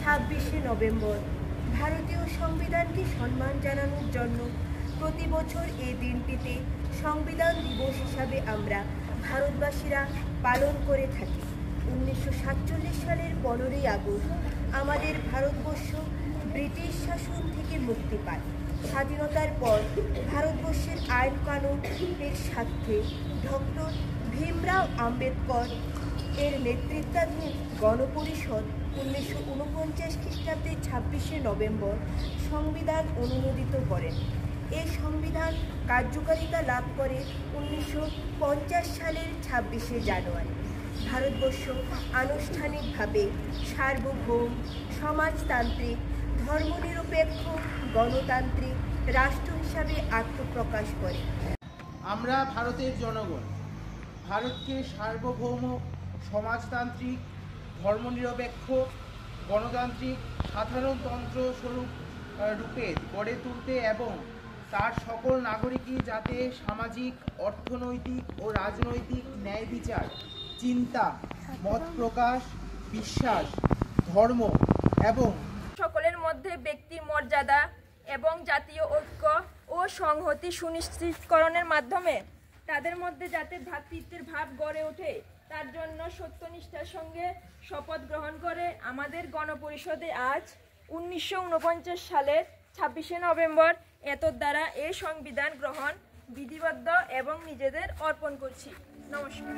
26শে November ভারতীয় সংবিধানকে সম্মান জানানোর জন্য প্রতি বছর এই দিনটিতে সংবিধান দিবস হিসাবে আমরা ভারতবাসীরা পালন করে থাকি। 1947 সালের 15ই আগস্ট আমাদের ভারতবর্ষ ব্রিটিশ শাসন থেকে মুক্তি পায়। স্বাধীনতার পর ভারতবর্ষের আইন কানুনের স্বার্থে ডক্টর ভীমরাও আম্বেদকর এর নেতৃত্বাধীন গণপরিষদ 1949 খ্রিস্টাব্দে 26শে নভেম্বর সংবিধান অনুমোদিত করেন। এই সংবিধান কার্যকারিতা লাভ করে 1950 সালের 26শে জানুয়ারি। ভারতবর্ষ আনুষ্ঠানিকভাবে সার্বভৌম, সমাজতান্ত্রিক, ধর্মনিরপেক্ষ, গণতান্ত্রিক রাষ্ট্র হিসাবে আত্মপ্রকাশ করে। আমরা ভারতের জনগণ ভারতকে সার্বভৌম, সমাজতান্ত্রিক, ধর্মনিরপেক্ষ, গণতান্ত্রিক সাধারণতন্ত্র স্বরূপ রূপে গড়ে তুলতে এবং তার সকল নাগরিকই যাতে সামাজিক, অর্থনৈতিক ও রাজনৈতিক ন্যায় বিচার, চিন্তা, মত প্রকাশ, বিশ্বাস, ধর্ম এবং সকলের মধ্যে ব্যক্তির মর্যাদা এবং জাতীয় ঐক্য ও সংহতি সুনিশ্চিতকরণের মাধ্যমে তাদের মধ্যে যাতে ভ্রাতৃত্বের ভাব গড়ে ওঠে তার জন্য সত্যনিষ্ঠার সঙ্গে শপথ গ্রহণ করে আমাদের গণপরিষদে আজ 1949 সালের 26শে নভেম্বর দ্বারা এই সংবিধান গ্রহণ বিধিবদ্ধ এবং নিজেদের অর্পণ করছি। নমস্কার।